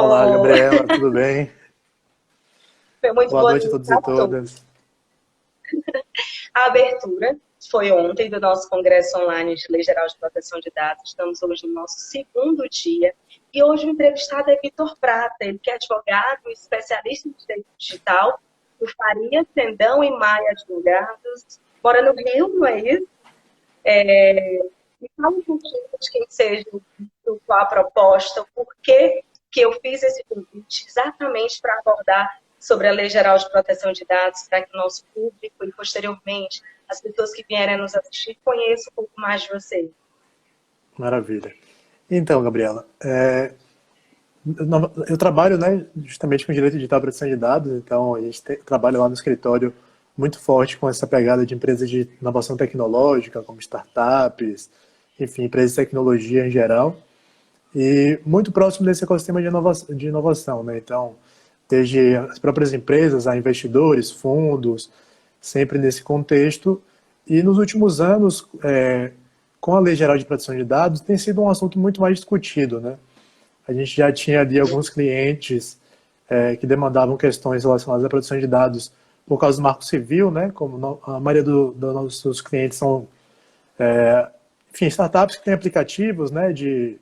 Olá, Oh, Gabriela, tudo bem? foi muito Boa boa noite a noite todos e para todos. todas. A abertura foi ontem do nosso Congresso Online de Lei Geral de Proteção de Dados. Estamos hoje no nosso segundo dia. E hoje o entrevistado é Vitor Prata, ele que é advogado, especialista em direito digital, do Faria, Sendão e Maia Advogados. Mora no Rio, não é isso? Me fala um pouquinho de quem seja o Vitor, qual a proposta, o porquê que eu fiz esse convite exatamente para abordar sobre a Lei Geral de Proteção de Dados, para que o nosso público e, posteriormente, as pessoas que vierem nos assistir conheçam um pouco mais de você. Maravilha. Então, Gabriela, eu trabalho, né, justamente com direito digital e proteção de dados, então a gente trabalha lá no escritório muito forte com essa pegada de empresas de inovação tecnológica, como startups, enfim, empresas de tecnologia em geral, e muito próximo desse ecossistema de inovação, né? Então, desde as próprias empresas a investidores, fundos, sempre nesse contexto. E nos últimos anos, com a Lei Geral de Proteção de Dados, tem sido um assunto muito mais discutido, né? A gente já tinha ali alguns clientes que demandavam questões relacionadas à proteção de dados por causa do Marco Civil, né? Como a maioria dos nossos clientes são, enfim, startups que têm aplicativos, né, de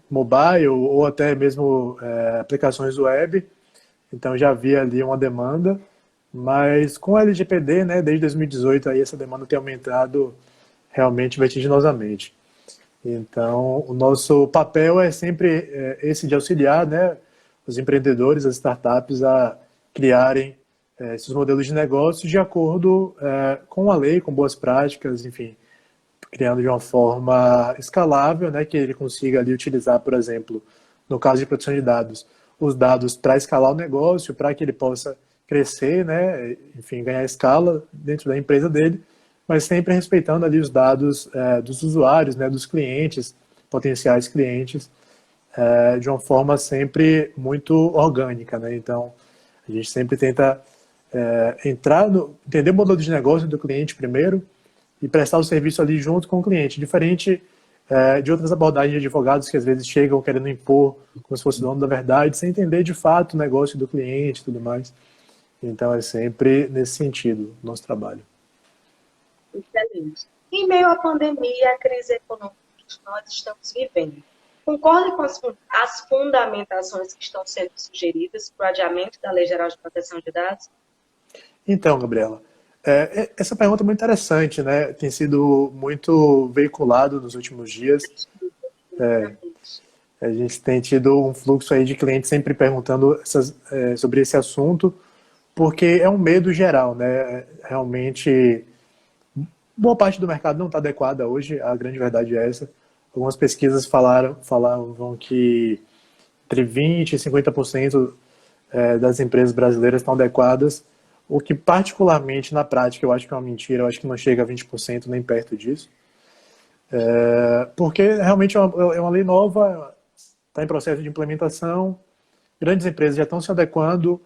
mobile ou até mesmo aplicações web. Então já havia ali uma demanda, mas com a LGPD, né, desde 2018 aí essa demanda tem aumentado realmente vertiginosamente. Então o nosso papel é sempre esse de auxiliar, né, os empreendedores, as startups a criarem esses modelos de negócio de acordo com a lei, com boas práticas, enfim, criando de uma forma escalável, né, que ele consiga ali utilizar, por exemplo, no caso de proteção de dados, os dados para escalar o negócio, para que ele possa crescer, né, enfim, ganhar escala dentro da empresa dele, mas sempre respeitando ali os dados dos usuários, né, dos clientes, potenciais clientes, de uma forma sempre muito orgânica, né? Então, a gente sempre tenta entender o modelo de negócio do cliente primeiro, e prestar o serviço ali junto com o cliente, diferente de outras abordagens de advogados que às vezes chegam querendo impor como se fosse dono da verdade, sem entender de fato o negócio do cliente e tudo mais. Então é sempre nesse sentido o nosso trabalho. Excelente. Em meio à pandemia e à crise econômica que nós estamos vivendo, concorda com as fundamentações que estão sendo sugeridas para o adiamento da Lei Geral de Proteção de Dados? Então, Gabriela, essa pergunta é muito interessante, né? Tem sido muito veiculado nos últimos dias. A gente tem tido um fluxo aí de clientes sempre perguntando sobre esse assunto, porque é um medo geral, né? Realmente, boa parte do mercado não está adequada hoje, a grande verdade é essa. Algumas pesquisas falavam que entre 20% e 50% das empresas brasileiras estão adequadas, o que particularmente na prática eu acho que é uma mentira, eu acho que não chega a 20% nem perto disso. Porque realmente é uma lei nova, está em processo de implementação, grandes empresas já estão se adequando.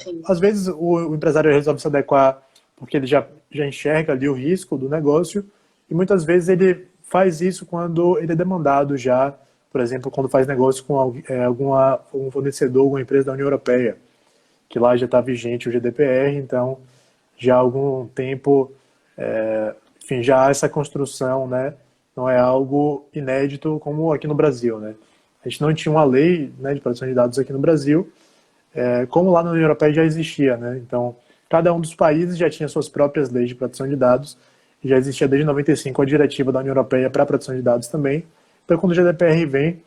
Sim. Às vezes o empresário resolve se adequar porque ele já enxerga ali o risco do negócio, e muitas vezes ele faz isso quando ele é demandado já, por exemplo, quando faz negócio com um fornecedor, alguma empresa da União Europeia, que lá já está vigente o GDPR, então já há algum tempo, enfim, já há essa construção, né? Não é algo inédito como aqui no Brasil, né? A gente não tinha uma lei, né, de proteção de dados aqui no Brasil, como lá na União Europeia já existia, né? Então, cada um dos países já tinha suas próprias leis de proteção de dados, e já existia desde 95 a diretiva da União Europeia para a proteção de dados também. Então, quando o GDPR vem,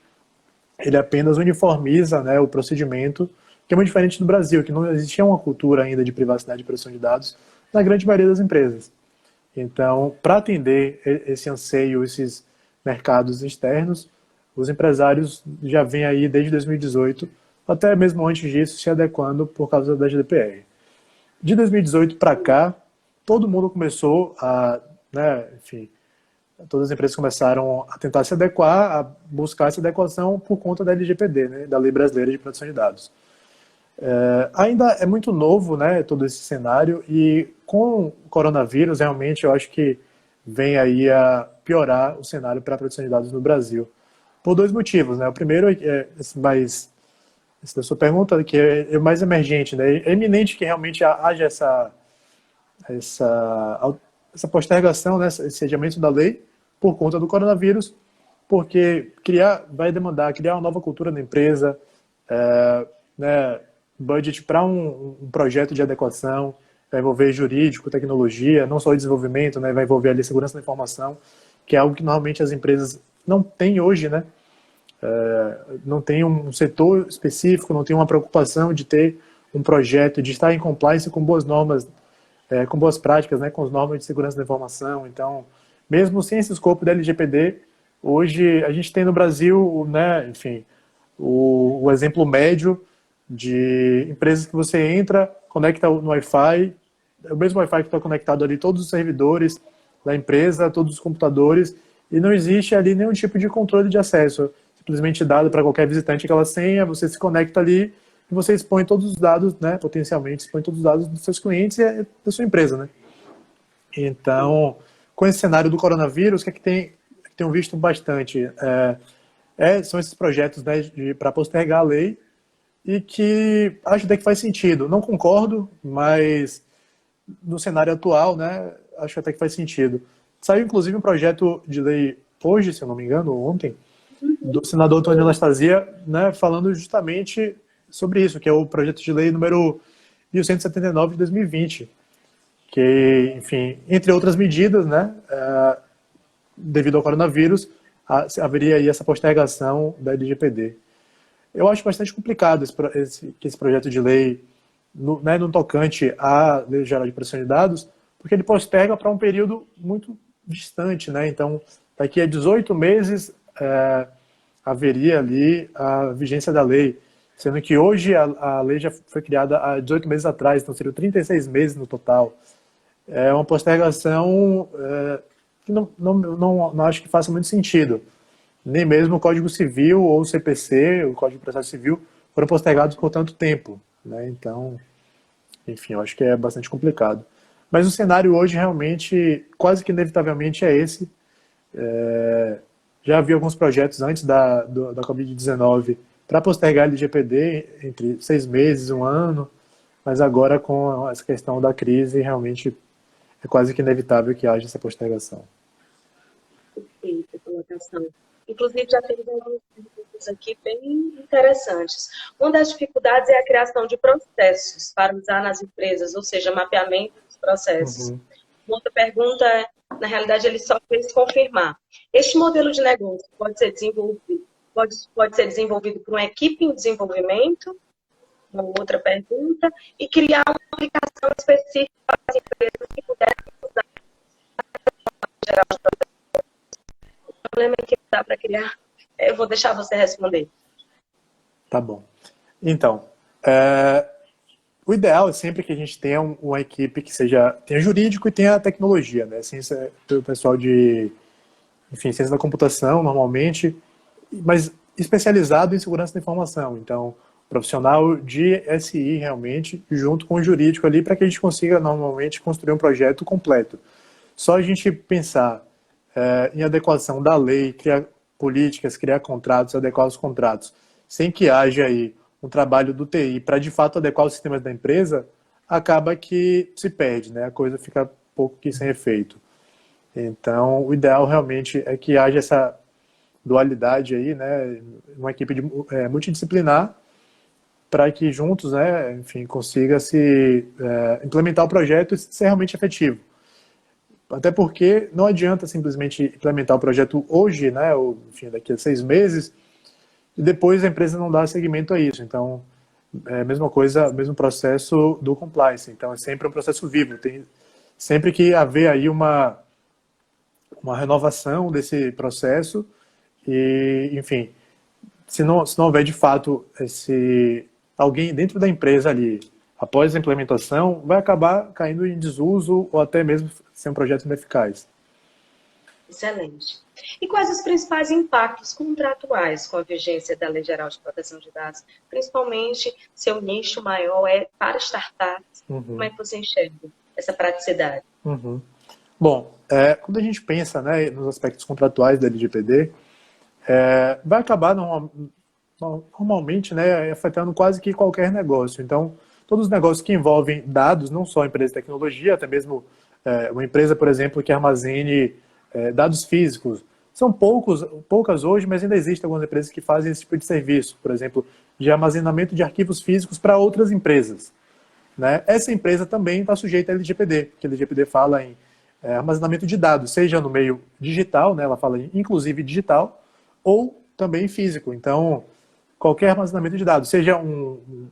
ele apenas uniformiza, né, o procedimento, que é muito diferente do Brasil, que não existia uma cultura ainda de privacidade e proteção de dados na grande maioria das empresas. Então, para atender esse anseio, esses mercados externos, os empresários já vêm aí desde 2018, até mesmo antes disso, se adequando por causa da GDPR. De 2018 para cá, todo mundo começou a, né, enfim, todas as empresas começaram a tentar se adequar, a buscar essa adequação por conta da LGPD, né, da Lei Brasileira de Proteção de Dados. Ainda é muito novo, né, todo esse cenário, e com o coronavírus, realmente, eu acho que vem aí a piorar o cenário para a proteção de dados no Brasil. por dois motivos, né? O primeiro é esse da sua pergunta, que é mais emergente, né? É eminente que realmente haja essa, essa postergação, né? Esse adiamento da lei por conta do coronavírus, porque vai demandar criar uma nova cultura na empresa, né? Budget para um projeto de adequação, vai envolver jurídico, tecnologia, não só o desenvolvimento, né? Vai envolver ali segurança da informação, que é algo que normalmente as empresas não têm hoje, né? Não tem um setor específico, não tem uma preocupação de ter um projeto, de estar em compliance com boas normas, com boas práticas, né, com as normas de segurança da informação. Então, mesmo sem esse escopo da LGPD, hoje a gente tem no Brasil, né, enfim, o exemplo médio de empresas que você entra, conecta no Wi-Fi, é o mesmo Wi-Fi que está conectado ali, todos os servidores da empresa, todos os computadores, e não existe ali nenhum tipo de controle de acesso, simplesmente dado para qualquer visitante aquela senha, você se conecta ali e você expõe todos os dados, né, potencialmente expõe todos os dados dos seus clientes e da sua empresa, né. Então, com esse cenário do coronavírus, o que é que tenho visto bastante? São esses projetos, né, para postergar a lei e que acho até que faz sentido. Não concordo, mas no cenário atual, né, acho até que faz sentido. Saiu, inclusive, um projeto de lei hoje, se eu não me engano, ontem, do senador Antônio Anastasia, né, falando justamente sobre isso, que é o projeto de lei número 1179 de 2020, que, enfim, entre outras medidas, né, devido ao coronavírus, haveria aí essa postergação da LGPD. Eu acho bastante complicado esse projeto de lei no tocante à Lei Geral de Proteção de Dados, porque ele posterga para um período muito distante, né? Então, daqui a 18 meses haveria ali a vigência da lei, sendo que hoje a lei já foi criada há 18 meses atrás, então seriam 36 meses no total. É uma postergação que não acho que faça muito sentido. Nem mesmo o Código Civil ou o CPC, o Código de Processo Civil, foram postergados por tanto tempo, né? Então, enfim, eu acho que é bastante complicado. Mas o cenário hoje realmente, quase que inevitavelmente, é esse. Já havia alguns projetos antes da Covid-19 para postergar a LGPD entre 6 meses, um ano, mas agora com essa questão da crise, realmente é quase que inevitável que haja essa postergação. Perfeita colocação. Inclusive, já temos alguns perguntas aqui bem interessantes. Uma das dificuldades é a criação de processos para usar nas empresas, ou seja, mapeamento dos processos. Uhum. Uma outra pergunta é, na realidade, ele só fez confirmar. Este modelo de negócio pode ser desenvolvido por uma equipe em desenvolvimento? Uma outra pergunta. E criar uma aplicação específica para as empresas que puderem usar geral de processo. O problema é que não dá para criar. Eu vou deixar você responder. Tá bom. Então, o ideal é sempre que a gente tenha uma equipe que tenha jurídico e tenha tecnologia, né? Ciência, o pessoal enfim, ciência da computação, normalmente, mas especializado em segurança da informação. Então, profissional de SI, realmente, junto com o jurídico ali, para que a gente consiga, normalmente, construir um projeto completo. Só a gente pensar em adequação da lei, criar políticas, criar contratos, adequar os contratos, sem que haja aí um trabalho do TI para, de fato, adequar os sistemas da empresa, acaba que se perde, né? A coisa fica um pouco que sem efeito. Então, o ideal realmente é que haja essa dualidade aí, né? Uma equipe multidisciplinar para que juntos, né, enfim, consiga se implementar o projeto e ser realmente efetivo. Até porque não adianta simplesmente implementar o projeto hoje, né, ou enfim, daqui a 6 meses, e depois a empresa não dá seguimento a isso. Então, é a mesma coisa, mesmo processo do compliance. Então, é sempre um processo vivo. Tem sempre que haver aí uma renovação desse processo e, enfim, se não houver de fato alguém dentro da empresa ali, após a implementação, vai acabar caindo em desuso ou até mesmo ser um projeto ineficaz. Excelente. E quais os principais impactos contratuais com a vigência da Lei Geral de Proteção de Dados? Principalmente, seu nicho maior é para startups. Uhum. Como é que você enxerga essa praticidade? Uhum. Bom, quando a gente pensa, né, nos aspectos contratuais da LGPD, vai acabar normalmente, né, afetando quase que qualquer negócio. Então, todos os negócios que envolvem dados, não só empresas de tecnologia, até mesmo uma empresa, por exemplo, que armazene dados físicos. São poucas hoje, mas ainda existem algumas empresas que fazem esse tipo de serviço, por exemplo, de armazenamento de arquivos físicos para outras empresas. Né? Essa empresa também está sujeita à LGPD, porque a LGPD fala em armazenamento de dados, seja no meio digital, né? Ela fala em inclusive digital, ou também físico. Então, qualquer armazenamento de dados, seja um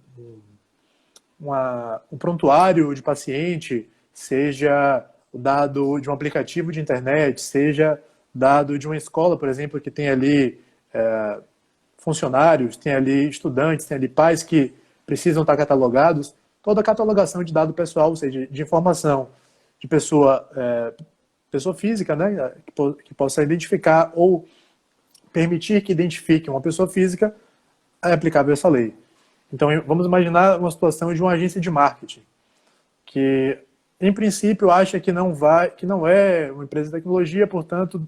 prontuário de paciente, seja o dado de um aplicativo de internet, seja dado de uma escola, por exemplo, que tem ali funcionários, tem ali estudantes, tem ali pais que precisam estar catalogados, toda a catalogação de dado pessoal, ou seja, de informação de pessoa física, né, que possa identificar ou permitir que identifique uma pessoa física, é aplicável essa lei. Então, vamos imaginar uma situação de uma agência de marketing, que, em princípio, acha que não é uma empresa de tecnologia, portanto,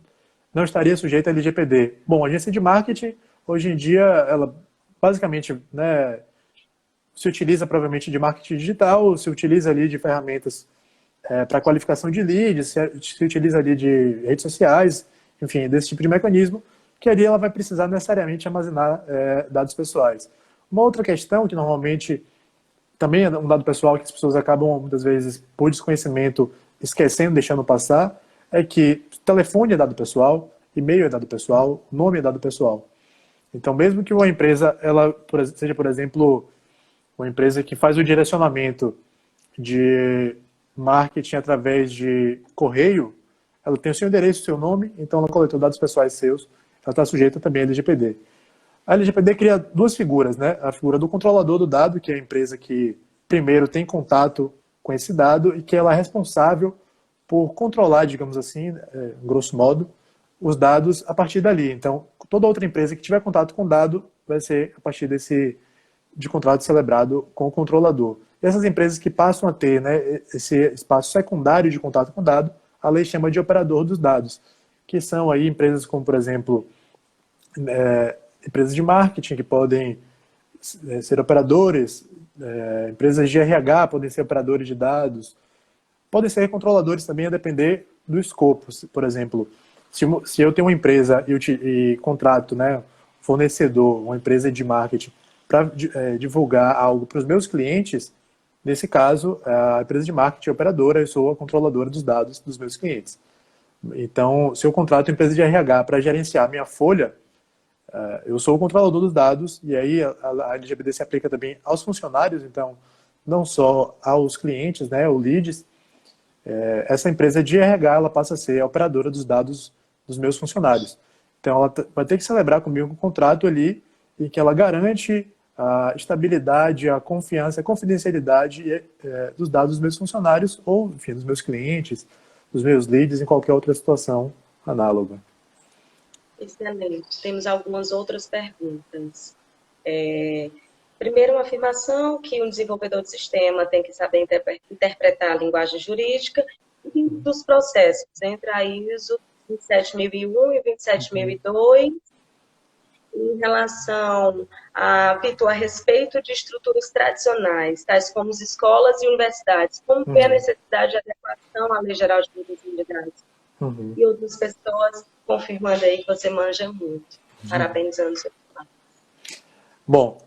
não estaria sujeita à LGPD. Bom, a agência de marketing, hoje em dia, ela basicamente, né, se utiliza provavelmente de marketing digital, se utiliza ali de ferramentas para qualificação de leads, se utiliza ali de redes sociais, enfim, desse tipo de mecanismo, que ali ela vai precisar necessariamente armazenar dados pessoais. Uma outra questão que normalmente também é um dado pessoal que as pessoas acabam, muitas vezes, por desconhecimento, esquecendo, deixando passar, é que telefone é dado pessoal, e-mail é dado pessoal, nome é dado pessoal. Então, mesmo que uma empresa, ela seja, por exemplo, uma empresa que faz o direcionamento de marketing através de correio, ela tem o seu endereço, o seu nome, então ela coletou dados pessoais seus, ela está sujeita também à LGPD. A LGPD cria duas figuras, né? A figura do controlador do dado, que é a empresa que primeiro tem contato com esse dado e que ela é responsável por controlar, digamos assim, grosso modo, os dados a partir dali. Então, toda outra empresa que tiver contato com o dado vai ser a partir de contrato celebrado com o controlador. E essas empresas que passam a ter, né, esse espaço secundário de contato com o dado, a lei chama de operador dos dados, que são aí empresas como, por exemplo, empresas de marketing que podem ser operadores, empresas de RH podem ser operadores de dados, podem ser controladores também, a depender do escopo. Por exemplo, se eu tenho uma empresa e contrato, né, fornecedor, uma empresa de marketing, para divulgar algo para os meus clientes, nesse caso, a empresa de marketing é operadora, eu sou a controladora dos dados dos meus clientes. Então, se eu contrato a empresa de RH para gerenciar a minha folha, eu sou o controlador dos dados, e aí a LGPD se aplica também aos funcionários, então, não só aos clientes, né, ou leads. Essa empresa de RH, ela passa a ser a operadora dos dados dos meus funcionários. Então, ela vai ter que celebrar comigo um contrato ali, em que ela garante a estabilidade, a confiança, a confidencialidade dos dados dos meus funcionários, ou, enfim, dos meus clientes, dos meus leads, em qualquer outra situação análoga. Excelente. Temos algumas outras perguntas. Primeiro, uma afirmação que um desenvolvedor de sistema tem que saber interpretar a linguagem jurídica e dos processos entre a ISO 27001 e 27002, em relação Vitor, a respeito de estruturas tradicionais, tais como as escolas e universidades, como é a necessidade de adequação à Lei Geral de Proteção de Dados? E outras pessoas confirmando aí que você manja muito. Parabenizando o seu trabalho. Bom,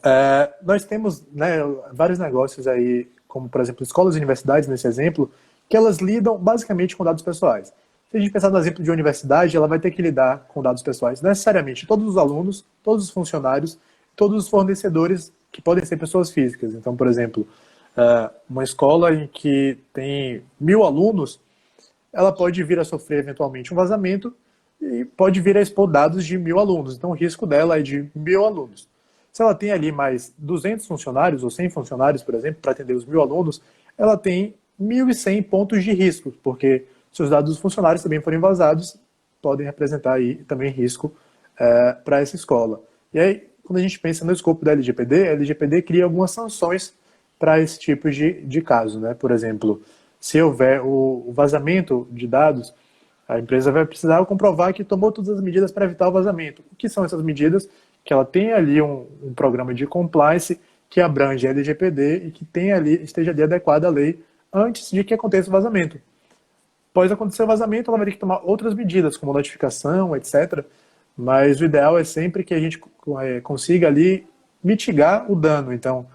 nós temos, né, vários negócios aí, como, por exemplo, escolas e universidades, nesse exemplo, que elas lidam basicamente com dados pessoais. Se a gente pensar no exemplo de universidade, ela vai ter que lidar com dados pessoais, necessariamente todos os alunos, todos os funcionários, todos os fornecedores que podem ser pessoas físicas. Então, por exemplo, uma escola em que tem 1000 alunos, ela pode vir a sofrer eventualmente um vazamento e pode vir a expor dados de 1000 alunos. Então, o risco dela é de 1000 alunos. Se ela tem ali mais 200 funcionários ou 100 funcionários, por exemplo, para atender os 1000 alunos, ela tem 1.100 pontos de risco, porque se os dados dos funcionários também forem vazados, podem representar aí também risco para essa escola. E aí, quando a gente pensa no escopo da LGPD, a LGPD cria algumas sanções para esse tipo de caso, né? Por exemplo, se houver o vazamento de dados, A empresa vai precisar comprovar que tomou todas as medidas para evitar o vazamento. O que são essas medidas? Que ela tem ali um programa de compliance que abrange a LGPD e que tem ali, esteja ali adequada à lei antes de que aconteça o vazamento. Após acontecer o vazamento, ela vai ter que tomar outras medidas, como notificação, etc. Mas o ideal é sempre que a gente consiga ali mitigar o dano. Então,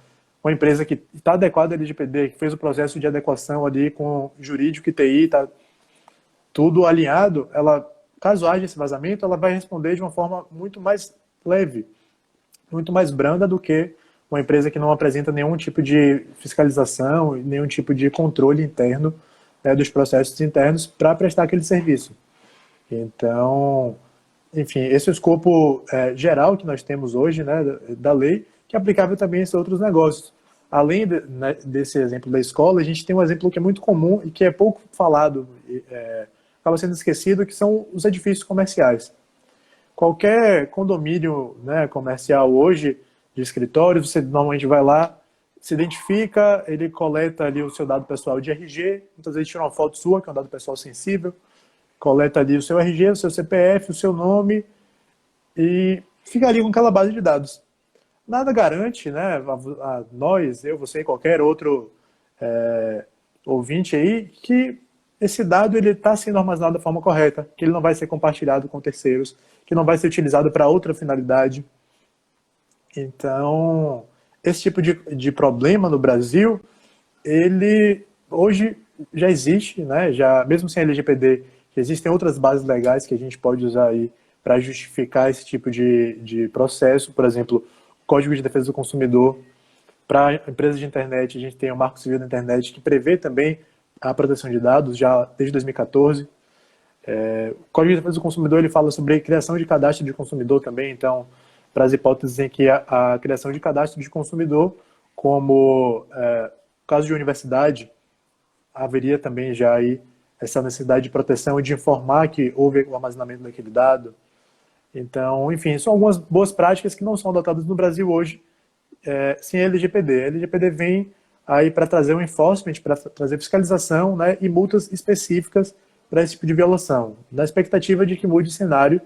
uma empresa que está adequada à LGPD, que fez o processo de adequação ali com jurídico e TI, está tudo alinhado, ela, caso haja esse vazamento, ela vai responder de uma forma muito mais leve, muito mais branda do que uma empresa que não apresenta nenhum tipo de fiscalização, nenhum tipo de controle interno, né, dos processos internos para prestar aquele serviço. Então, enfim, esse é o escopo geral que nós temos hoje, né, da lei, que é aplicável também a esses outros negócios. Além né, desse exemplo da escola, a gente tem um exemplo que é muito comum e que é pouco falado, acaba sendo esquecido, que são os edifícios comerciais. Qualquer condomínio, né, comercial hoje, de escritórios, você normalmente vai lá, se identifica, ele coleta ali o seu dado pessoal de RG, muitas vezes tira uma foto sua, que é um dado pessoal sensível, coleta ali o seu RG, o seu CPF, o seu nome e fica ali com aquela base de dados. Nada garante, né, a nós, eu, você e qualquer outro ouvinte aí, que esse dado ele está sendo armazenado da forma correta, que ele não vai ser compartilhado com terceiros, que não vai ser utilizado para outra finalidade. Então, esse tipo de problema no Brasil, ele hoje já existe, né? Já, mesmo sem a LGPD, existem outras bases legais que a gente pode usar aí para justificar esse tipo de processo. Por exemplo, o Código de Defesa do Consumidor. Para empresas de internet, a gente tem o Marco Civil da Internet, que prevê também a proteção de dados, já desde 2014. O Código de Defesa do Consumidor ele fala sobre criação de cadastro de consumidor também, então, para as hipóteses em que a criação de cadastro de consumidor, como caso de universidade, haveria também já aí essa necessidade de proteção e de informar que houve o armazenamento daquele dado. Então, enfim, são algumas boas práticas que não são adotadas no Brasil hoje, sem a LGPD. A LGPD vem aí para trazer um enforcement, para trazer fiscalização, né, e multas específicas para esse tipo de violação, na expectativa de que mude o cenário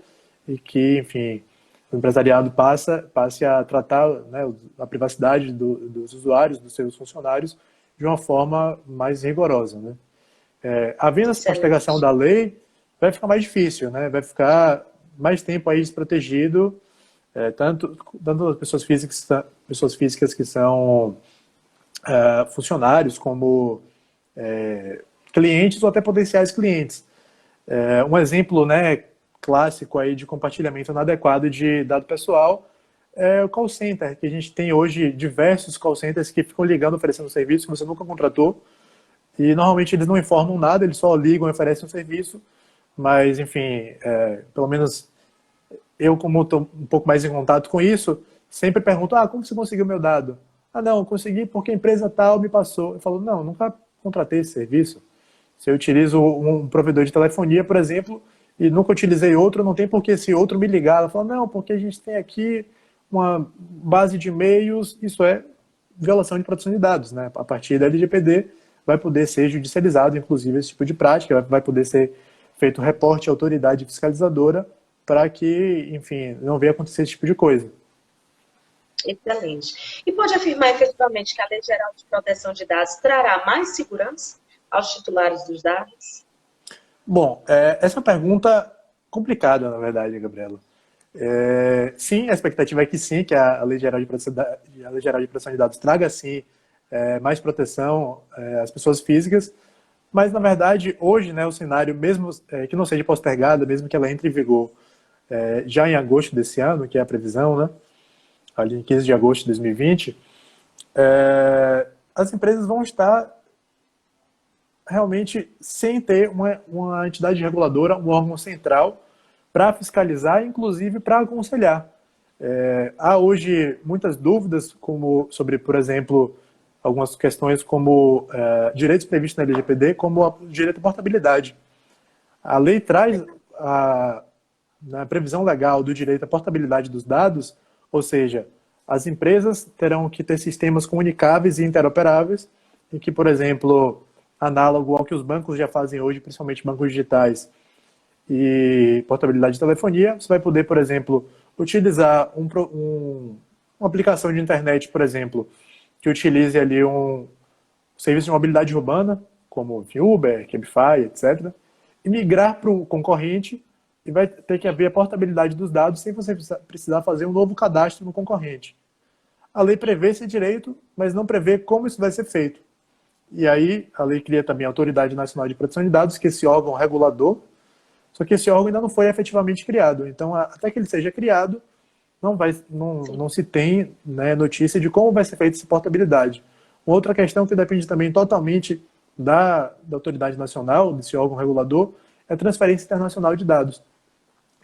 e que, enfim, o empresariado passe a tratar, né, a privacidade dos usuários, dos seus funcionários, de uma forma mais rigorosa, né? Havendo essa postergação da lei, vai ficar mais difícil, né? Vai ficar mais tempo aí desprotegido, tanto as pessoas físicas que são funcionários, como clientes ou até potenciais clientes. Um exemplo, né, clássico aí de compartilhamento inadequado de dado pessoal é o call center, que a gente tem hoje diversos call centers que ficam ligando, oferecendo serviço que você nunca contratou, e normalmente eles não informam nada, eles só ligam e oferecem um serviço, mas, enfim, pelo menos eu, como estou um pouco mais em contato com isso, sempre pergunto, como você conseguiu meu dado? Não, consegui porque a empresa tal me passou. Eu falo, não, nunca contratei esse serviço. Se eu utilizo um provedor de telefonia, por exemplo, e nunca utilizei outro, não tem por que esse outro me ligar. Ela fala, não, porque a gente tem aqui uma base de e-mails, isso é violação de proteção de dados, né? A partir da LGPD vai poder ser judicializado, inclusive, esse tipo de prática, vai poder ser feito reporte à autoridade fiscalizadora para que, enfim, não venha acontecer esse tipo de coisa. Excelente. E pode afirmar efetivamente que a Lei Geral de Proteção de Dados trará mais segurança aos titulares dos dados? Bom, essa é uma pergunta complicada, na verdade, Gabriela. Sim, a expectativa é que sim, que a Lei Geral de Proteção de Dados traga, sim, mais proteção às pessoas físicas, mas, na verdade, hoje, né, o cenário, mesmo que não seja postergada, mesmo que ela entre em vigor já em agosto desse ano, que é a previsão, né, ali em 15 de agosto de 2020, as empresas vão estar realmente sem ter uma entidade reguladora, um órgão central para fiscalizar, inclusive para aconselhar. Há hoje muitas dúvidas sobre, por exemplo, algumas questões como direitos previstos na LGPD, como o direito à portabilidade. A lei traz na previsão legal do direito à portabilidade dos dados, ou seja, as empresas terão que ter sistemas comunicáveis e interoperáveis, em que, por exemplo, análogo ao que os bancos já fazem hoje, principalmente bancos digitais, e portabilidade de telefonia. Você vai poder, por exemplo, utilizar uma aplicação de internet, por exemplo, que utilize ali um serviço de mobilidade urbana, como Uber, Cabify, etc., e migrar para o concorrente, e vai ter que haver a portabilidade dos dados sem você precisar fazer um novo cadastro no concorrente. A lei prevê esse direito, mas não prevê como isso vai ser feito. E aí a lei cria também a Autoridade Nacional de Proteção de Dados, que é esse órgão regulador, só que esse órgão ainda não foi efetivamente criado. Então, até que ele seja criado, não se tem, né, notícia de como vai ser feita essa portabilidade. Uma outra questão que depende também totalmente da autoridade nacional, desse órgão regulador, é a transferência internacional de dados.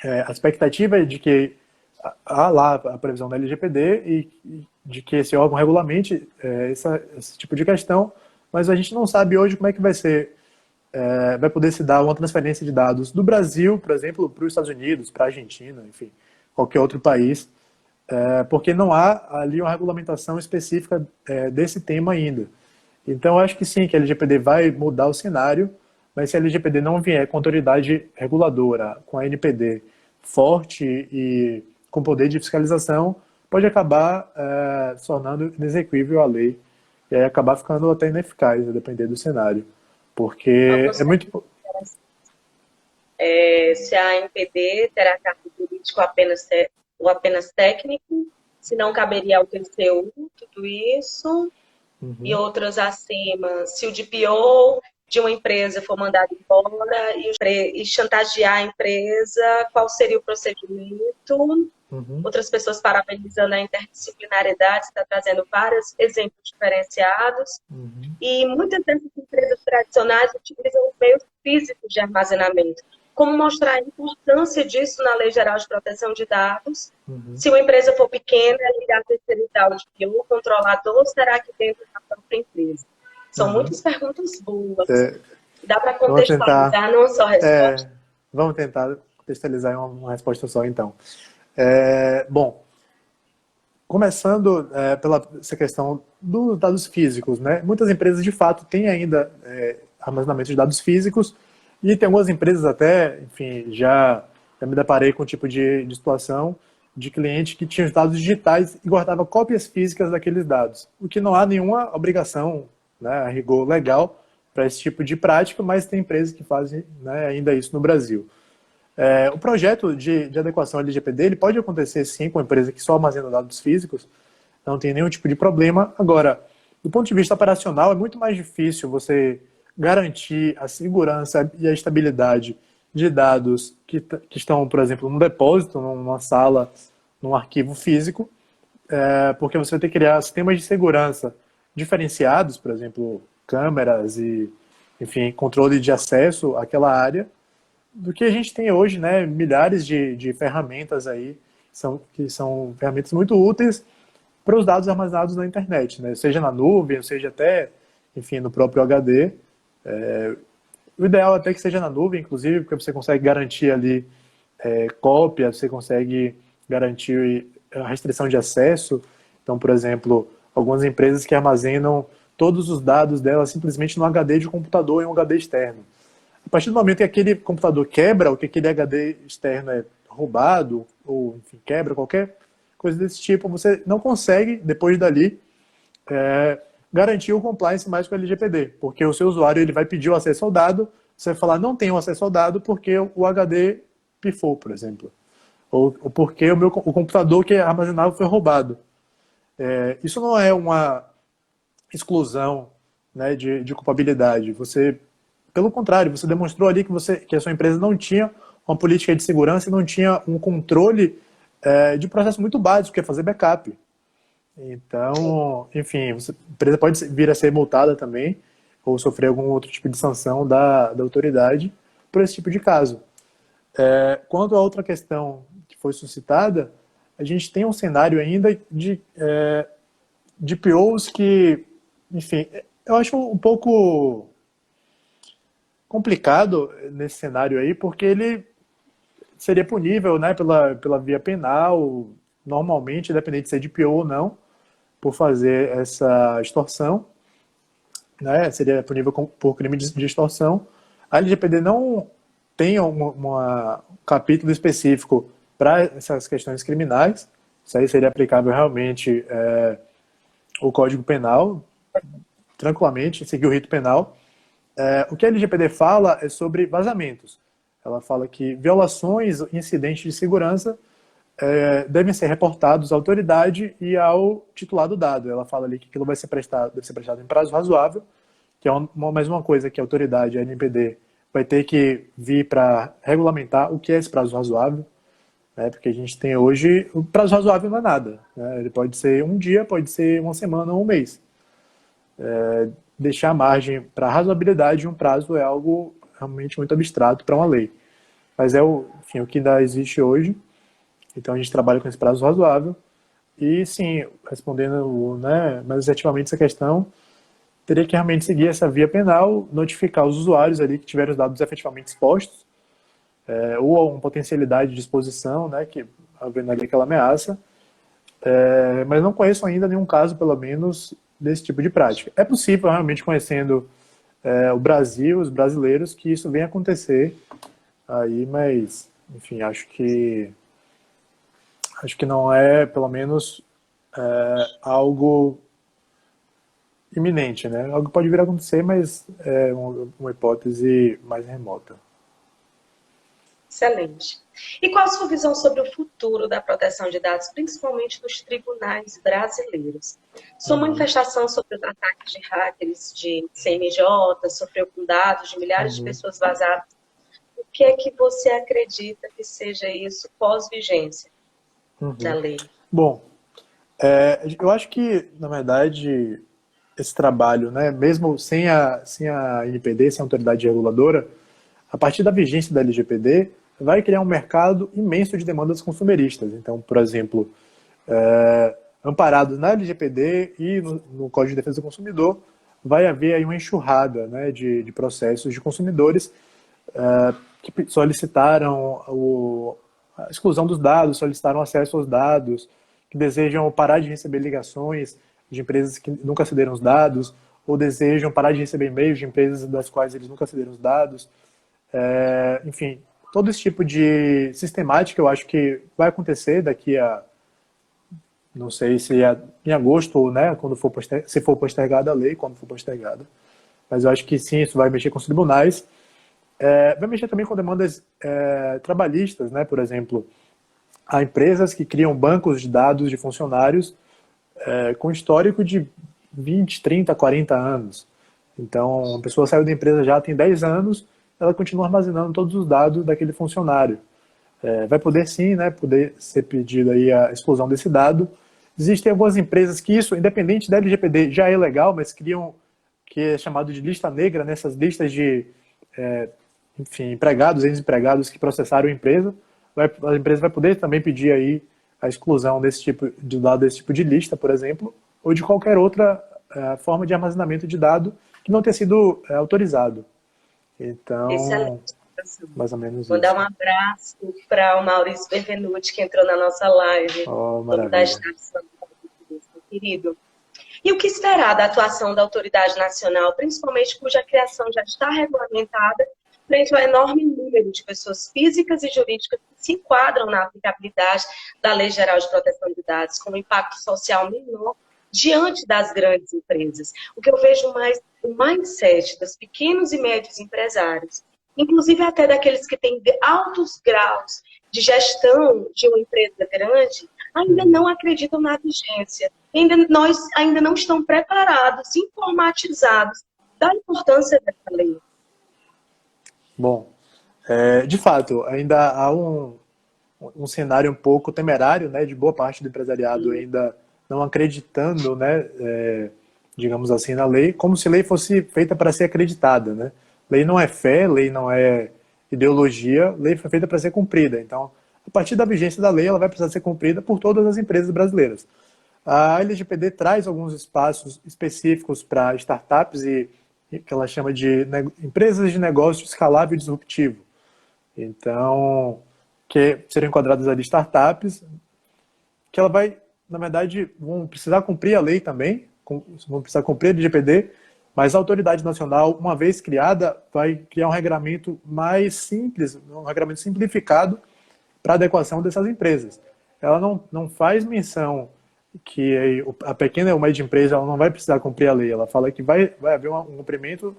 A expectativa é de que há lá a previsão da LGPD e de que esse órgão regulamente esse tipo de questão, mas a gente não sabe hoje como é que vai poder se dar uma transferência de dados do Brasil, por exemplo, para os Estados Unidos, para a Argentina, enfim, qualquer outro país, porque não há ali uma regulamentação específica desse tema ainda. Então, eu acho que sim, que a LGPD vai mudar o cenário, mas se a LGPD não vier com autoridade reguladora, com a NPD forte e com poder de fiscalização, pode acabar se tornando inexequível a lei e aí acabar ficando até ineficaz, a depender do cenário. Porque é muito... Se a NPD terá cargo jurídico ou apenas técnico, se não caberia ao TCU, tudo isso, e outras acima, se o DPO de uma empresa for mandado embora e chantagear a empresa, qual seria o procedimento? Outras pessoas parabenizando a interdisciplinaridade, está trazendo vários exemplos diferenciados. E muitas dessas empresas tradicionais utilizam os meios físicos de armazenamento. Como mostrar a importância disso na Lei Geral de Proteção de Dados? Se uma empresa for pequena, ligar a terceirizar o DPO, o controlador, será que dentro da própria empresa? São muitas perguntas boas. Dá para contextualizar, não só a resposta. Vamos tentar contextualizar em uma resposta só, então. Bom, começando pela essa questão dos dados físicos, né? Muitas empresas, de fato, têm ainda armazenamento de dados físicos e tem algumas empresas até, enfim, já me deparei com um tipo de situação de cliente que tinha os dados digitais e guardava cópias físicas daqueles dados, o que não há nenhuma obrigação, né, a rigor legal para esse tipo de prática, mas tem empresas que fazem, né, ainda isso no Brasil. O projeto de adequação ao LGPD ele pode acontecer sim com a empresa que só armazena dados físicos, não tem nenhum tipo de problema. Agora, do ponto de vista operacional, é muito mais difícil você garantir a segurança e a estabilidade de dados que estão, por exemplo, num depósito, numa sala, num arquivo físico, porque você vai ter que criar sistemas de segurança diferenciados, por exemplo, câmeras e, enfim, controle de acesso àquela área, do que a gente tem hoje, né, milhares de ferramentas aí, que são ferramentas muito úteis para os dados armazenados na internet, né, seja na nuvem, seja até, enfim, no próprio HD. O ideal é até que seja na nuvem, inclusive, porque você consegue garantir ali cópia, você consegue garantir a restrição de acesso. Então, por exemplo, algumas empresas que armazenam todos os dados delas simplesmente no HD de computador em um HD externo. A partir do momento que aquele computador quebra, ou que aquele HD externo é roubado, ou enfim, quebra, qualquer coisa desse tipo, você não consegue, depois dali, garantir o compliance mais com o LGPD, porque o seu usuário ele vai pedir o acesso ao dado, você vai falar, não tenho acesso ao dado porque o HD pifou, por exemplo, ou porque o computador que armazenava foi roubado. Isso não é uma exclusão, né, de culpabilidade. Pelo contrário, você demonstrou ali que a sua empresa não tinha uma política de segurança e não tinha um controle de processo muito básico, que é fazer backup. Então, enfim, a empresa pode vir a ser multada também, ou sofrer algum outro tipo de sanção da autoridade por esse tipo de caso. Quanto à outra questão que foi suscitada, a gente tem um cenário ainda de POs que, enfim, eu acho um pouco complicado nesse cenário aí, porque ele seria punível, né, pela via penal, normalmente, independente de ser de PO ou não, por fazer essa extorsão, né, seria punível por crime de extorsão. A LGPD não tem um capítulo específico para essas questões criminais. Isso aí seria aplicável realmente o Código Penal, tranquilamente, seguir o rito penal. O que a LGPD fala é sobre vazamentos. Ela fala que violações, incidentes de segurança devem ser reportados à autoridade e ao titular do dado. Ela fala ali que aquilo deve ser prestado em prazo razoável, que é mais uma coisa que a autoridade, a NPD, vai ter que vir para regulamentar o que é esse prazo razoável, né? Porque a gente tem hoje, o prazo razoável não é nada, né? Ele pode ser um dia, pode ser uma semana ou um mês. Deixar margem para razoabilidade de um prazo é algo realmente muito abstrato para uma lei. Mas enfim, o que ainda existe hoje. Então a gente trabalha com esse prazo razoável. E sim, respondendo, né, mais assertivamente essa questão, teria que realmente seguir essa via penal, notificar os usuários ali que tiveram os dados efetivamente expostos, ou uma potencialidade de exposição, né, que havendo ali aquela ameaça. Mas não conheço ainda nenhum caso, pelo menos, desse tipo de prática. É possível, realmente, conhecendo o Brasil, os brasileiros, que isso venha acontecer aí, mas, enfim, acho que não é, pelo menos, algo iminente, né? Algo pode vir a acontecer, mas é uma hipótese mais remota. Excelente. E qual a sua visão sobre o futuro da proteção de dados, principalmente nos tribunais brasileiros? Sua manifestação sobre os ataques de hackers de CNJ, sofreu com dados de milhares de pessoas vazadas. O que é que você acredita que seja isso pós-vigência da lei? Bom, eu acho que, na verdade, esse trabalho, né, mesmo sem a NPD, sem a autoridade reguladora, a partir da vigência da LGPD, vai criar um mercado imenso de demandas consumeristas. Então, por exemplo, amparado na LGPD e no Código de Defesa do Consumidor, vai haver aí uma enxurrada, né, de processos de consumidores que solicitaram a exclusão dos dados, solicitaram acesso aos dados, que desejam parar de receber ligações de empresas que nunca cederam os dados, ou desejam parar de receber e-mails de empresas das quais eles nunca cederam os dados. Enfim, todo esse tipo de sistemática eu acho que vai acontecer daqui a, não sei se em agosto ou, né, se for postergada a lei, quando for postergada. Mas eu acho que sim, isso vai mexer com os tribunais. Vai mexer também com demandas trabalhistas, né? Por exemplo, há empresas que criam bancos de dados de funcionários com histórico de 20, 30, 40 anos. Então, a pessoa saiu da empresa já tem 10 anos, ela continua armazenando todos os dados daquele funcionário. Vai poder sim, né, poder ser pedido aí a exclusão desse dado. Existem algumas empresas que isso, independente da LGPD, já é legal, mas criam que é chamado de lista negra, nessas listas de enfim, empregados, ex-empregados que processaram a empresa. A empresa vai poder também pedir aí a exclusão desse tipo de dado, desse tipo de lista, por exemplo, ou de qualquer outra forma de armazenamento de dado que não tenha sido autorizado. Então, Excelente. mais ou menos Vou isso. dar um abraço para o Maurício Benvenuti, que entrou na nossa live. Oh, Da estação, querido. E o que esperar da atuação da autoridade nacional, principalmente cuja criação já está regulamentada, frente ao enorme número de pessoas físicas e jurídicas que se enquadram na aplicabilidade da Lei Geral de Proteção de Dados, com um impacto social menor diante das grandes empresas? O que eu vejo mais, o mindset dos pequenos e médios empresários, inclusive até daqueles que têm altos graus de gestão de uma empresa grande, ainda não acreditam na vigência. Nós ainda não estamos preparados, informatizados da importância dessa lei. Bom, de fato, ainda há um cenário um pouco temerário, né, de boa parte do empresariado ainda não acreditando, né, digamos assim, na lei, como se lei fosse feita para ser acreditada, né? Lei não é fé, lei não é ideologia, lei foi feita para ser cumprida. Então, a partir da vigência da lei, ela vai precisar ser cumprida por todas as empresas brasileiras. A LGPD traz alguns espaços específicos para startups e que ela chama de empresas de negócio escalável e disruptivo. Então, que seriam enquadradas ali startups, que ela vai, na verdade, vão precisar cumprir a lei também, vão precisar cumprir a LGPD, Mas a autoridade nacional, uma vez criada, vai criar um regulamento mais simples, um regulamento simplificado para a adequação dessas empresas. Ela não faz menção que a pequena ou média empresa ela não vai precisar cumprir a lei. Ela fala que vai haver um cumprimento,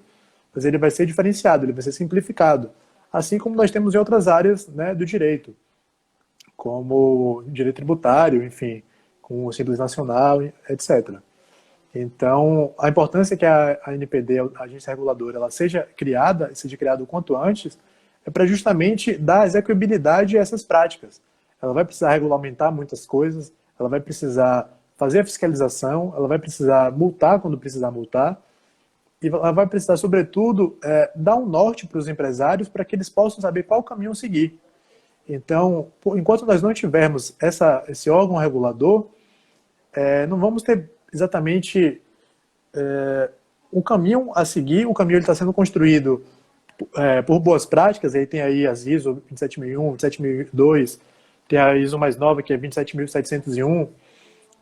mas ele vai ser diferenciado, ele vai ser simplificado. Assim como nós temos em outras áreas, né, do direito, como direito tributário, enfim, com o Simples Nacional, etc. Então, a importância que a ANPD, a Agência Reguladora, ela seja criada o quanto antes, é para justamente dar execuibilidade a essas práticas. Ela vai precisar regulamentar muitas coisas, ela vai precisar fazer a fiscalização, ela vai precisar multar quando precisar multar, e ela vai precisar, sobretudo, dar um norte para os empresários para que eles possam saber qual caminho seguir. Então, enquanto nós não tivermos esse órgão regulador, não vamos ter exatamente um caminho a seguir. O caminho está sendo construído por boas práticas, aí tem aí as ISO 27001, 27002, tem a ISO mais nova, que é 27701.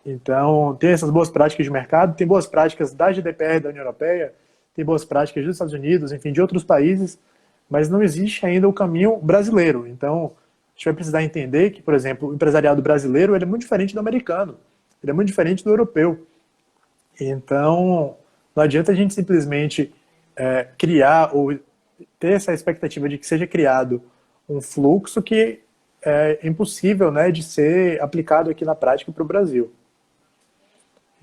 Então, tem essas boas práticas de mercado, tem boas práticas da GDPR da União Europeia, tem boas práticas dos Estados Unidos, enfim, de outros países, mas não existe ainda o caminho brasileiro. Então, a gente vai precisar entender que, por exemplo, o empresariado brasileiro ele é muito diferente do americano, ele é muito diferente do europeu. Então, não adianta a gente simplesmente criar ou ter essa expectativa de que seja criado um fluxo que é impossível, né, de ser aplicado aqui na prática para o Brasil.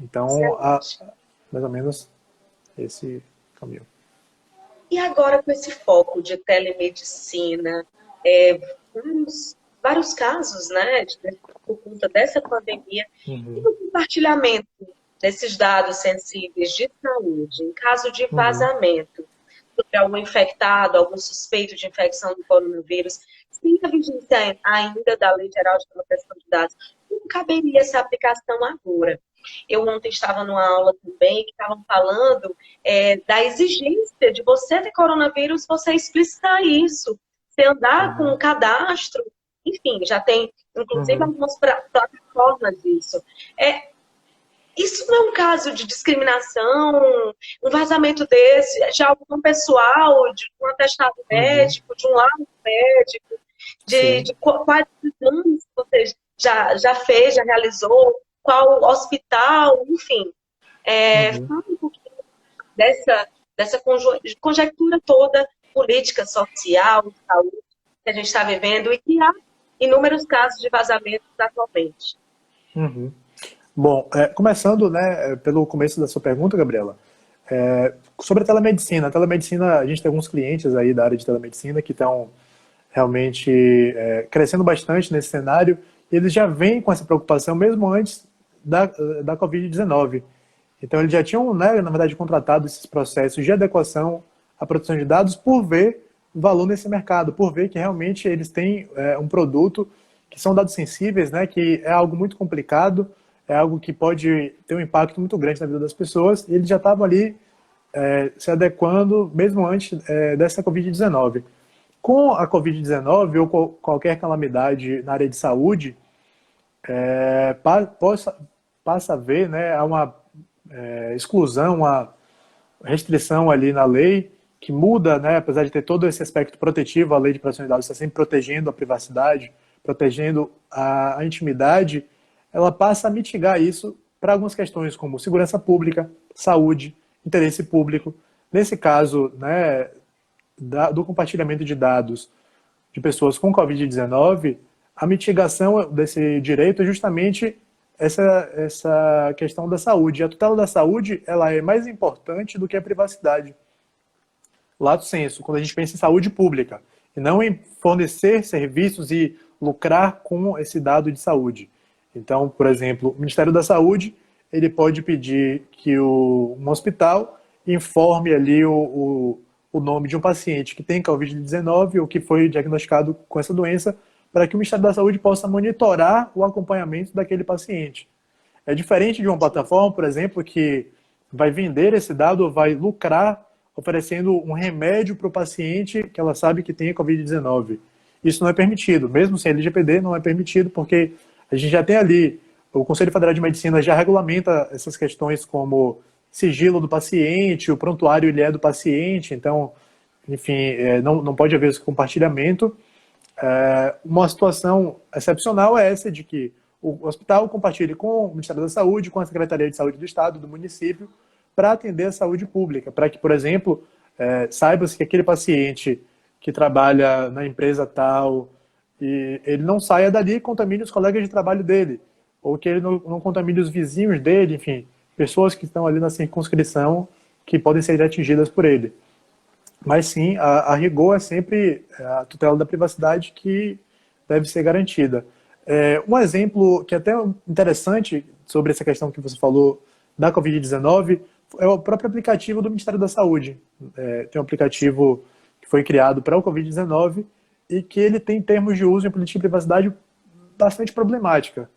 Então, mais ou menos esse caminho. E agora com esse foco de telemedicina, vários casos, né, por conta dessa pandemia, e o compartilhamento desses dados sensíveis de saúde, em caso de vazamento, sobre algum infectado, algum suspeito de infecção do coronavírus, sem a vigência ainda da Lei Geral de Proteção de Dados, como caberia essa aplicação agora? Eu ontem estava numa aula também que estavam falando da exigência de você ter coronavírus, você explicitar isso, você andar com um cadastro, enfim, já tem inclusive algumas plataformas disso. Isso não é um caso de discriminação, um vazamento desse, de algo pessoal, de um atestado médico, de um laudo médico, de quais exames você já fez, já realizou, qual hospital, enfim. Fala um pouquinho dessa conjectura toda, política, social, saúde, que a gente está vivendo e que há inúmeros casos de vazamentos atualmente. Bom, começando, né, pelo começo da sua pergunta, Gabriela, sobre a telemedicina. A telemedicina, a gente tem alguns clientes aí da área de telemedicina que estão realmente crescendo bastante nesse cenário, e eles já vêm com essa preocupação mesmo antes da Covid-19. Então, eles já tinham, né, na verdade, contratado esses processos de adequação à proteção de dados por ver o valor nesse mercado, por ver que realmente eles têm um produto que são dados sensíveis, né, que é algo muito complicado, é algo que pode ter um impacto muito grande na vida das pessoas, e eles já estavam ali se adequando mesmo antes dessa Covid-19. Com a Covid-19 ou qualquer calamidade na área de saúde, passa a haver, né, uma exclusão, uma restrição ali na lei que muda, né, apesar de ter todo esse aspecto protetivo, a lei de proteção de dados está sempre protegendo a privacidade, protegendo a intimidade, ela passa a mitigar isso para algumas questões como segurança pública, saúde, interesse público. Nesse caso, né, do compartilhamento de dados de pessoas com Covid-19, a mitigação desse direito é justamente essa questão da saúde. A tutela da saúde ela é mais importante do que a privacidade. Lato sensu, quando a gente pensa em saúde pública, e não em fornecer serviços e lucrar com esse dado de saúde. Então, por exemplo, o Ministério da Saúde ele pode pedir que um hospital informe ali o nome de um paciente que tem Covid-19 ou que foi diagnosticado com essa doença, para que o Ministério da Saúde possa monitorar o acompanhamento daquele paciente. É diferente de uma plataforma, por exemplo, que vai vender esse dado ou vai lucrar oferecendo um remédio para o paciente que ela sabe que tem Covid-19. Isso não é permitido, mesmo sem LGPD não é permitido, porque a gente já tem ali, o Conselho Federal de Medicina já regulamenta essas questões como sigilo do paciente, o prontuário ele é do paciente, então, enfim, não pode haver esse compartilhamento. Uma situação excepcional é essa de que o hospital compartilhe com o Ministério da Saúde, com a Secretaria de Saúde do Estado, do município, para atender a saúde pública, para que, por exemplo, saiba-se que aquele paciente que trabalha na empresa tal, e ele não saia dali e contamine os colegas de trabalho dele, ou que ele não contamine os vizinhos dele, enfim, pessoas que estão ali na circunscrição que podem ser atingidas por ele. Mas sim, a rigor é sempre a tutela da privacidade que deve ser garantida. Um exemplo que é até interessante sobre essa questão que você falou da Covid-19 é o próprio aplicativo do Ministério da Saúde. Tem um aplicativo que foi criado para o Covid-19 e que ele tem termos de uso em política de privacidade bastante problemática.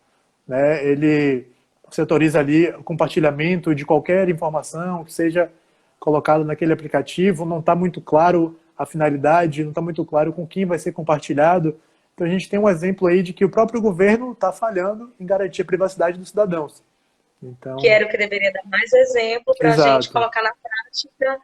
Né? Ele setoriza ali o compartilhamento de qualquer informação que seja colocado naquele aplicativo, não está muito claro a finalidade, não está muito claro com quem vai ser compartilhado. Então a gente tem um exemplo aí de que o próprio governo está falhando em garantir a privacidade dos cidadãos. Então... Que era o que deveria dar mais exemplo para a gente colocar na prática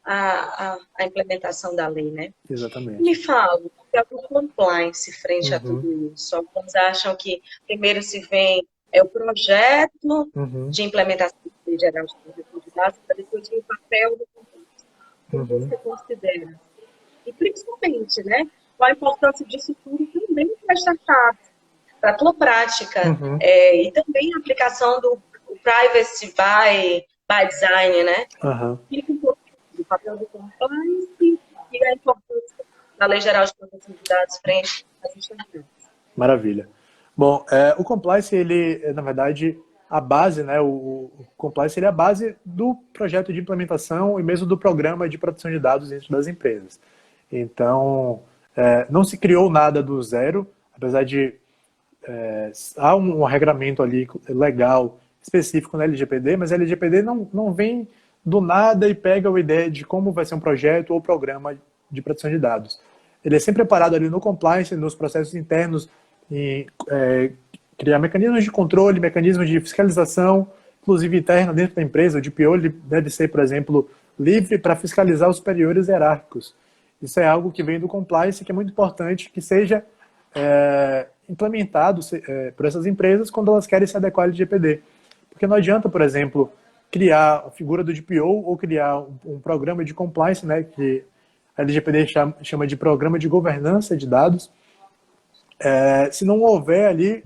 a implementação da lei, né? Exatamente. Me fala, o que é o compliance frente a tudo isso? Alguns acham que primeiro se vem o projeto de implementação da Lei Geral de Proteção de Dados, para depois vir o papel do compliance. O que você considera? E principalmente, né? Qual a importância disso tudo também para as startups, para a tua prática, e também a aplicação do privacy by design, né? Explica um pouco do papel do compliance e a importância da Lei Geral de Proteção de Dados frente às startups. Maravilha. Bom, o compliance, ele, na verdade, a base, né? O compliance ele é a base do projeto de implementação e mesmo do programa de proteção de dados dentro das empresas. Então, não se criou nada do zero, apesar de há um regramento ali legal específico na LGPD, mas a LGPD não vem do nada e pega a ideia de como vai ser um projeto ou programa de proteção de dados. Ele é sempre preparado ali no compliance, nos processos internos, em criar mecanismos de controle, mecanismos de fiscalização, inclusive interna dentro da empresa. O DPO ele deve ser, por exemplo, livre para fiscalizar os superiores hierárquicos. Isso é algo que vem do compliance, que é muito importante que seja implementado por essas empresas quando elas querem se adequar ao LGPD. Porque não adianta, por exemplo, criar a figura do DPO ou criar um programa de compliance, né, que a LGPD chama de Programa de Governança de Dados, se não houver ali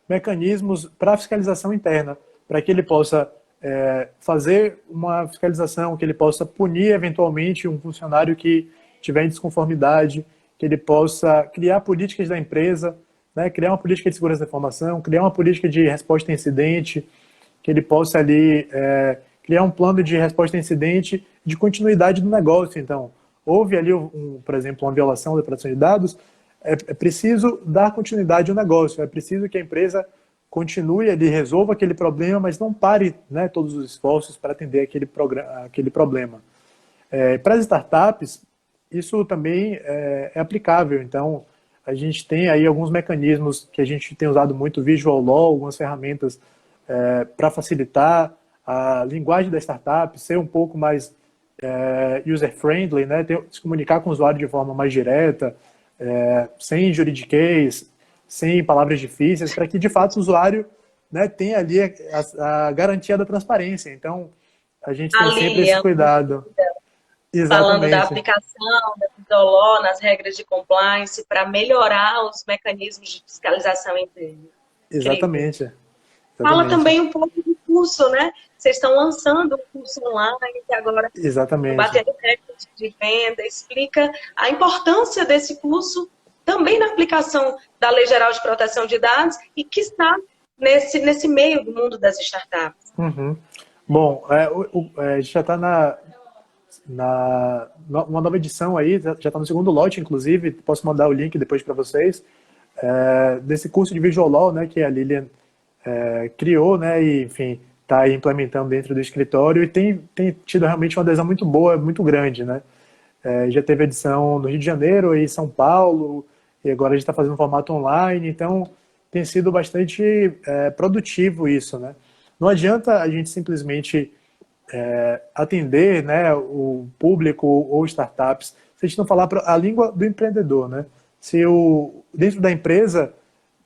mecanismos para fiscalização interna, para que ele possa fazer uma fiscalização, que ele possa punir eventualmente um funcionário que tiver em desconformidade, que ele possa criar políticas da empresa, né, criar uma política de segurança da informação, criar uma política de resposta a incidente, que ele possa ali criar um plano de resposta a incidente de continuidade do negócio. Então, houve ali, por exemplo, uma violação da proteção de dados, é preciso dar continuidade ao negócio, é preciso que a empresa continue ali, resolva aquele problema, mas não pare, né, todos os esforços para atender aquele problema. Para as startups, isso também é aplicável. Então, a gente tem aí alguns mecanismos que a gente tem usado muito, Visual Law, algumas ferramentas para facilitar a linguagem da startup, ser um pouco mais user-friendly, né? Se comunicar com o usuário de forma mais direta, sem juridiquês, sem palavras difíceis, para que, de fato, o usuário, né, tenha ali a garantia da transparência. Então, a gente tem sempre esse cuidado. Falando da aplicação da Visual Law nas regras de compliance para melhorar os mecanismos de fiscalização interna. Exatamente. Fala também um pouco do curso, né? Vocês estão lançando um curso online que agora batendo recorde de venda. Explica a importância desse curso também na aplicação da Lei Geral de Proteção de Dados e que está nesse meio do mundo das startups. Bom, a gente já está uma nova edição aí, já está no segundo lote, inclusive, posso mandar o link depois para vocês, desse curso de Visual Law, né, que a Lilian criou, né, e, enfim, está implementando dentro do escritório e tem tido realmente uma adesão muito boa, muito grande, né. Já teve edição no Rio de Janeiro e São Paulo, e agora a gente está fazendo um formato online, então tem sido bastante produtivo isso, né. Não adianta a gente simplesmente atender, né, o público ou startups, se a gente não falar a língua do empreendedor, né? Se dentro da empresa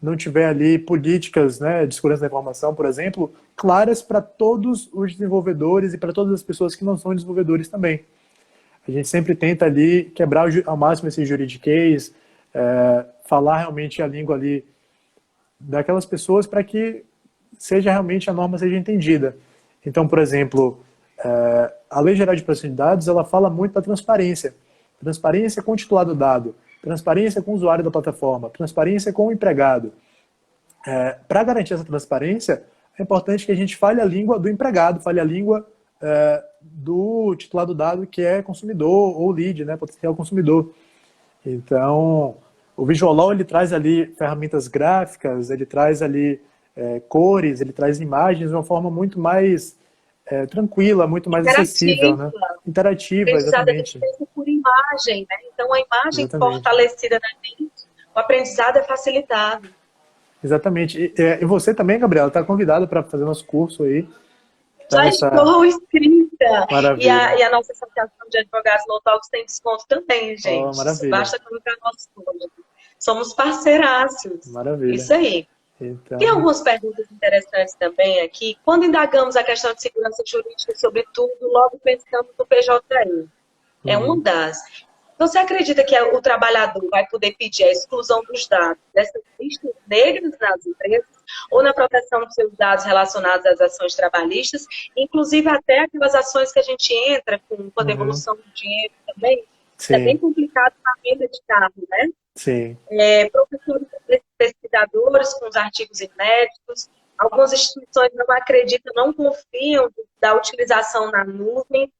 não tiver ali políticas, né, de segurança da informação, por exemplo, claras para todos os desenvolvedores e para todas as pessoas que não são desenvolvedores também. A gente sempre tenta ali quebrar ao máximo esse juridiquês, falar realmente a língua ali daquelas pessoas para que seja realmente a norma seja entendida. Então, por exemplo, a Lei Geral de Proteção de Dados, ela fala muito da transparência. Transparência com o titular do dado, transparência com o usuário da plataforma, transparência com o empregado. Para garantir essa transparência, é importante que a gente fale a língua do empregado, fale a língua do titular do dado, que é consumidor ou lead, né, potencial consumidor. Então, o Visual Law, ele traz ali ferramentas gráficas, ele traz ali cores, ele traz imagens de uma forma muito mais tranquila, muito mais acessível, né? Interativa, exatamente. Por imagem, né? Então, a imagem exatamente. Fortalecida na mente, o aprendizado é facilitado. Exatamente. E você também, Gabriela, está convidada para fazer nosso curso aí. Já estou inscrita. Maravilha. E a nossa associação de advogados no Talks tem desconto também, gente. Maravilha. Basta colocar nosso código. Somos parceiraços. Maravilha. Isso aí. Então... Tem algumas perguntas interessantes também aqui. Quando indagamos a questão de segurança jurídica, sobretudo, logo pensamos no PJI. É uma das. Você acredita que o trabalhador vai poder pedir a exclusão dos dados dessas listas negras nas empresas ou na proteção dos seus dados relacionados às ações trabalhistas, inclusive até aquelas ações que a gente entra com a devolução do dinheiro também? Sim. É bem complicado na venda de carro, né? Sim. Professores pesquisadores com os artigos inéditos, algumas instituições não acreditam, não confiam da utilização na nuvem,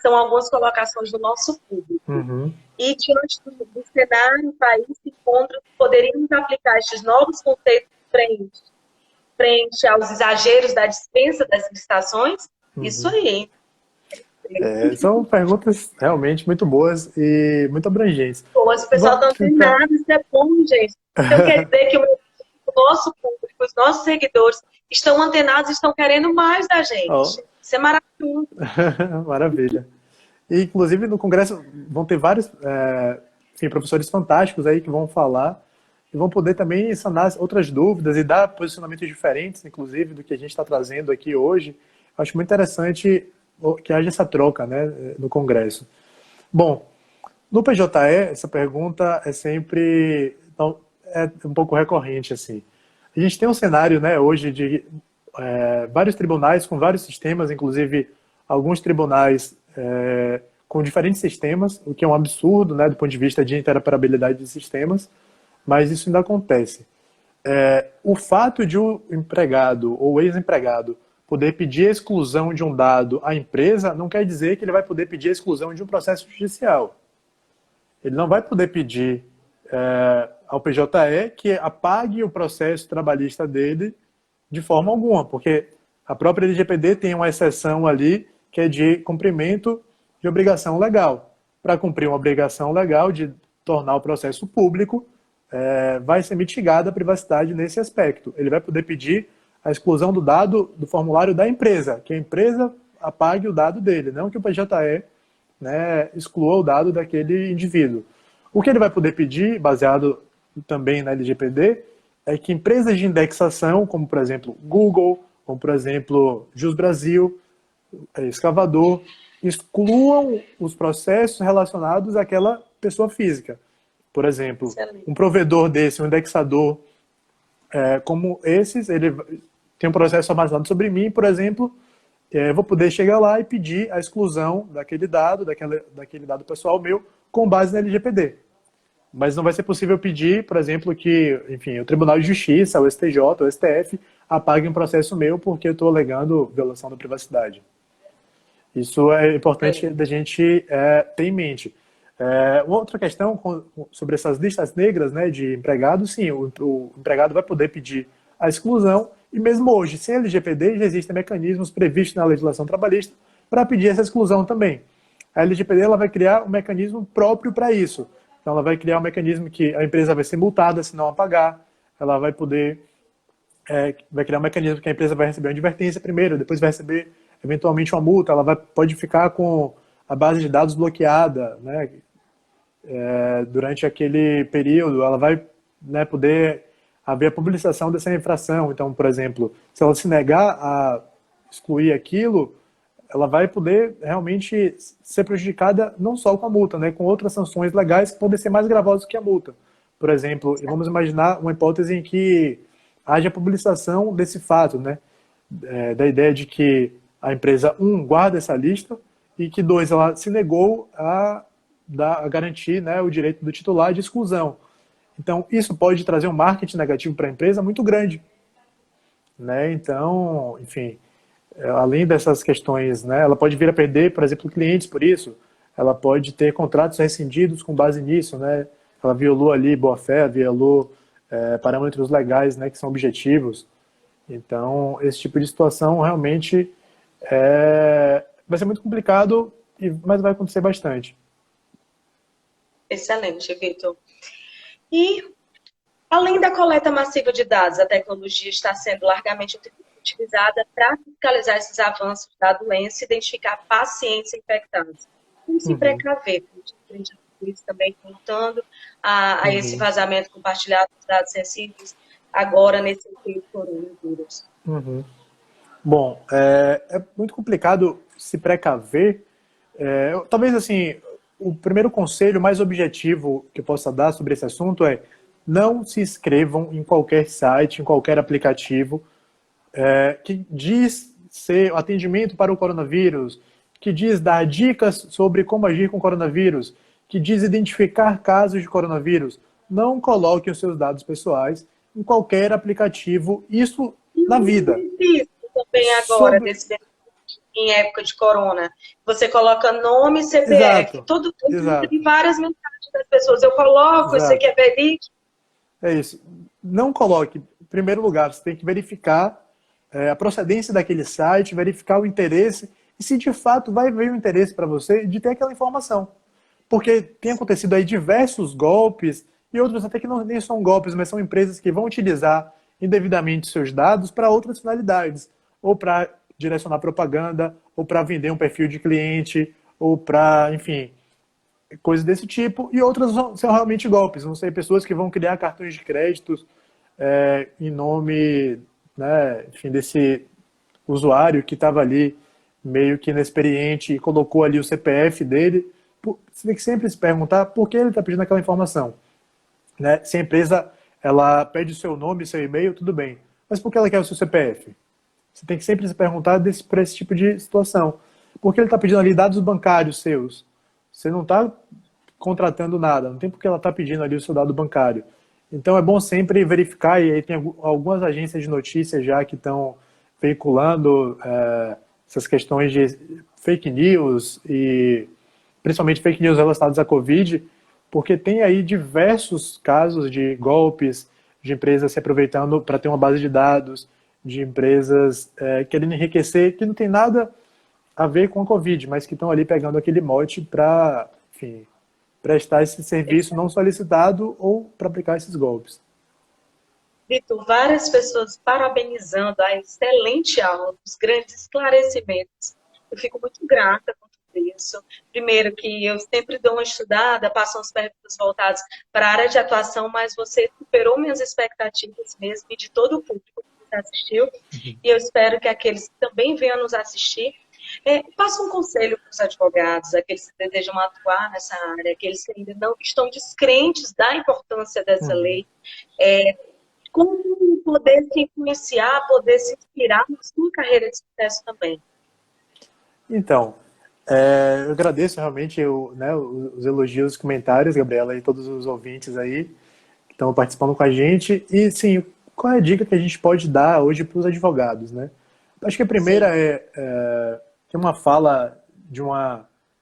são algumas colocações do nosso público. E diante do cenário, o país se encontra, poderíamos aplicar estes novos conceitos frente aos exageros da dispensa das licitações? Isso aí. São perguntas realmente muito boas e muito abrangentes. Boas, o pessoal não tem nada, isso é bom, gente. Então quer dizer que o nosso público, os nossos seguidores estão antenados e estão querendo mais da gente. Isso é maravilhoso. Maravilha. E, inclusive, no Congresso vão ter vários professores fantásticos aí que vão falar e vão poder também sanar outras dúvidas e dar posicionamentos diferentes, inclusive, do que a gente está trazendo aqui hoje. Acho muito interessante que haja essa troca, né, no Congresso. Bom, no PJE, essa pergunta é sempre um pouco recorrente, assim. A gente tem um cenário, né, hoje de vários tribunais com vários sistemas, inclusive alguns tribunais com diferentes sistemas, o que é um absurdo, né, do ponto de vista de interoperabilidade de sistemas, mas isso ainda acontece. O fato de o empregado ou ex-empregado poder pedir a exclusão de um dado à empresa não quer dizer que ele vai poder pedir a exclusão de um processo judicial. Ele não vai poder pedir ao PJE que apague o processo trabalhista dele de forma alguma, porque a própria LGPD tem uma exceção ali que é de cumprimento de obrigação legal. Para cumprir uma obrigação legal de tornar o processo público, vai ser mitigada a privacidade nesse aspecto. Ele vai poder pedir a exclusão do dado do formulário da empresa, que a empresa apague o dado dele, não que o PJE, né, exclua o dado daquele indivíduo. O que ele vai poder pedir, baseado também na LGPD, é que empresas de indexação, como por exemplo Google, como por exemplo Jus Brasil, Escavador, excluam os processos relacionados àquela pessoa física. Por exemplo, um provedor desse, um indexador como esses, ele tem um processo armazenado sobre mim, por exemplo, eu vou poder chegar lá e pedir a exclusão daquele dado pessoal meu, com base na LGPD. Mas não vai ser possível pedir, por exemplo, que, enfim, o Tribunal de Justiça, o STJ, o STF, apague um processo meu porque eu estou alegando violação da privacidade. Isso é importante da gente ter em mente. Outra questão sobre essas listas negras, né, de empregados, sim, o empregado vai poder pedir a exclusão, e mesmo hoje, sem LGPD, já existem mecanismos previstos na legislação trabalhista para pedir essa exclusão também. A LGPD ela vai criar um mecanismo próprio para isso. Então, ela vai criar um mecanismo que a empresa vai ser multada se não a pagar, ela vai poder vai criar um mecanismo que a empresa vai receber uma advertência primeiro, depois vai receber eventualmente uma multa, ela pode ficar com a base de dados bloqueada, né, durante aquele período, ela vai, né, poder haver a publicização dessa infração. Então, por exemplo, se ela se negar a excluir aquilo, ela vai poder realmente ser prejudicada não só com a multa, né, com outras sanções legais que podem ser mais gravosas que a multa. Por exemplo, vamos imaginar uma hipótese em que haja publicização desse fato, né, da ideia de que a empresa, guarda essa lista e que, ela se negou a garantir, né, o direito do titular de exclusão. Então, isso pode trazer um marketing negativo para a empresa muito grande, né? Então, enfim, além dessas questões, né, ela pode vir a perder, por exemplo, clientes por isso, ela pode ter contratos rescindidos com base nisso, né? Ela violou ali boa-fé, violou parâmetros legais, né, que são objetivos. Então, esse tipo de situação realmente vai ser muito complicado, mas vai acontecer bastante. Excelente, Vitor. E, além da coleta massiva de dados, a tecnologia está sendo largamente utilizada para fiscalizar esses avanços da doença e identificar pacientes infectados. Como se precaver? Isso também contando a esse vazamento compartilhado dos dados sensíveis agora nesse período coronavírus. Bom, é muito complicado se precaver. Talvez, assim, o primeiro conselho mais objetivo que eu possa dar sobre esse assunto é: não se inscrevam em qualquer site, em qualquer aplicativo que diz ser atendimento para o coronavírus, que diz dar dicas sobre como agir com o coronavírus, que diz identificar casos de coronavírus. Não coloque os seus dados pessoais em qualquer aplicativo, isso na vida. Isso também agora, em época de corona. Você coloca nome, CPF, Exato. Tem várias mensagens das pessoas. Eu coloco, você quer verídico? É isso. Não coloque. Em primeiro lugar, você tem que verificar a procedência daquele site, verificar o interesse, e se de fato vai ver o interesse para você de ter aquela informação. Porque tem acontecido aí diversos golpes, e outros até que nem são golpes, mas são empresas que vão utilizar indevidamente seus dados para outras finalidades, ou para direcionar propaganda, ou para vender um perfil de cliente, ou para, enfim, coisas desse tipo. E outras são realmente golpes, vão ser pessoas que vão criar cartões de créditos em nome, né, enfim, desse usuário que estava ali meio que inexperiente e colocou ali o CPF dele. Você tem que sempre se perguntar por que ele está pedindo aquela informação. Né? Se a empresa ela pede o seu nome, seu e-mail, tudo bem. Mas por que ela quer o seu CPF? Você tem que sempre se perguntar para esse tipo de situação. Por que ele está pedindo ali dados bancários seus? Você não está contratando nada, não tem por que ela está pedindo ali o seu dado bancário. Então é bom sempre verificar, e aí tem algumas agências de notícias já que estão veiculando essas questões de fake news, e principalmente fake news relacionadas à Covid, porque tem aí diversos casos de golpes, de empresas se aproveitando para ter uma base de dados, de empresas querendo enriquecer, que não tem nada a ver com a Covid, mas que estão ali pegando aquele mote para, enfim, prestar esse serviço não solicitado ou para aplicar esses golpes. Vitor, várias pessoas parabenizando a excelente aula, os grandes esclarecimentos. Eu fico muito grata com tudo isso. Primeiro que eu sempre dou uma estudada, passo umas perguntas voltadas para a área de atuação, mas você superou minhas expectativas mesmo e de todo o público que assistiu. E eu espero que aqueles que também venham nos assistir passa um conselho para os advogados, aqueles que desejam atuar nessa área, aqueles que ainda não estão descrentes da importância dessa lei, como poder se influenciar, poder se inspirar na sua carreira de sucesso também. Então, eu agradeço realmente os elogios, os comentários, Gabriela, e todos os ouvintes aí que estão participando com a gente. E, sim, qual é a dica que a gente pode dar hoje para os advogados, né? Acho que a primeira tem uma fala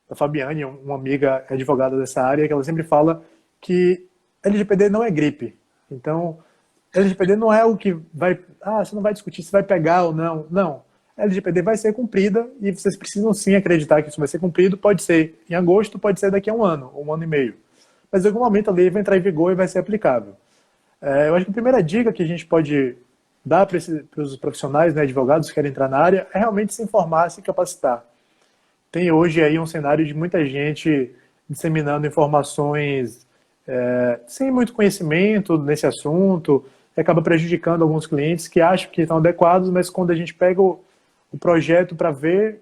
da Fabiane, uma amiga advogada dessa área, que ela sempre fala que LGPD não é gripe. Então, LGPD não é o que vai... você não vai discutir se vai pegar ou não. Não. A LGPD vai ser cumprida e vocês precisam sim acreditar que isso vai ser cumprido. Pode ser em agosto, pode ser daqui a 1 ano, ou 1 ano e meio. Mas em algum momento a lei vai entrar em vigor e vai ser aplicável. Eu acho que a primeira dica que a gente pode dá para os profissionais, né, advogados que querem entrar na área, é realmente se informar, se capacitar. Tem hoje aí um cenário de muita gente disseminando informações sem muito conhecimento nesse assunto, e acaba prejudicando alguns clientes que acham que estão adequados, mas quando a gente pega o projeto para ver,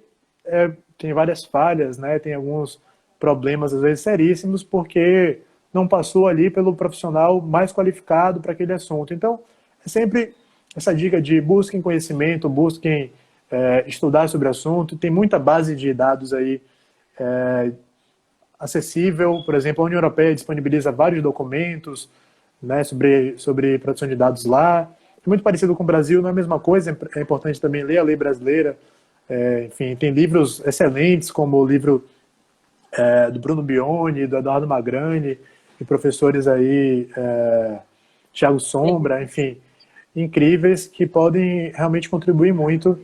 tem várias falhas, né? Tem alguns problemas, às vezes, seríssimos, porque não passou ali pelo profissional mais qualificado para aquele assunto. Então, é sempre essa dica de busquem conhecimento, busquem estudar sobre o assunto. Tem muita base de dados aí acessível. Por exemplo, a União Europeia disponibiliza vários documentos, né, sobre proteção de dados lá. É muito parecido com o Brasil, não é a mesma coisa. É importante também ler a lei brasileira. Enfim, tem livros excelentes, como o livro do Bruno Bione, do Eduardo Magrani, e professores aí, Thiago Sombra, enfim, incríveis, que podem realmente contribuir muito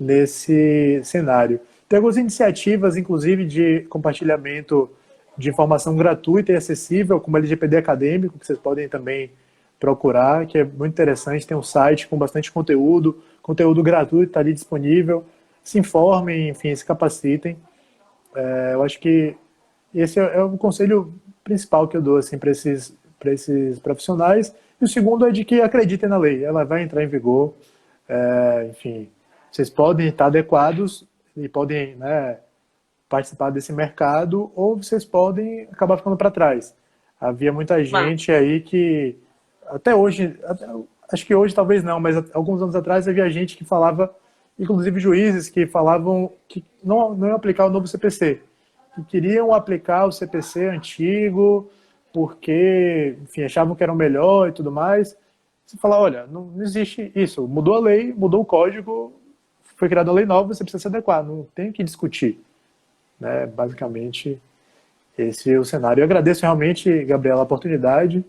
nesse cenário. Tem algumas iniciativas, inclusive, de compartilhamento de informação gratuita e acessível, como o LGPD Acadêmico, que vocês podem também procurar, que é muito interessante. Tem um site com bastante conteúdo gratuito está ali disponível. Se informem, enfim, se capacitem. Eu acho que esse é o conselho principal que eu dou assim, para esses profissionais. E o segundo é de que acreditem na lei. Ela vai entrar em vigor. Enfim, vocês podem estar adequados e podem, né, participar desse mercado, ou vocês podem acabar ficando para trás. Havia muita gente aí que, até hoje, acho que hoje talvez não, mas alguns anos atrás havia gente que falava, inclusive juízes, que falavam que não iam aplicar o novo CPC, que queriam aplicar o CPC antigo, porque, enfim, achavam que era o melhor e tudo mais. Você fala, olha, não existe isso. Mudou a lei, mudou o código, foi criada a lei nova, você precisa se adequar, não tem que discutir. Né? Basicamente, esse é o cenário. Eu agradeço realmente, Gabriela, a oportunidade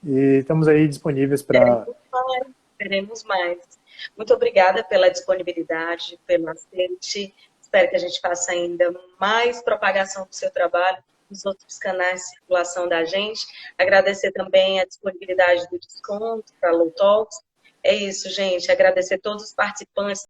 e estamos aí disponíveis para... Teremos mais. Muito obrigada pela disponibilidade, pelo aceite. Espero que a gente faça ainda mais propagação do seu trabalho nos outros canais de circulação da gente. Agradecer também a disponibilidade do desconto para a Low Talks. É isso, gente. Agradecer a todos os participantes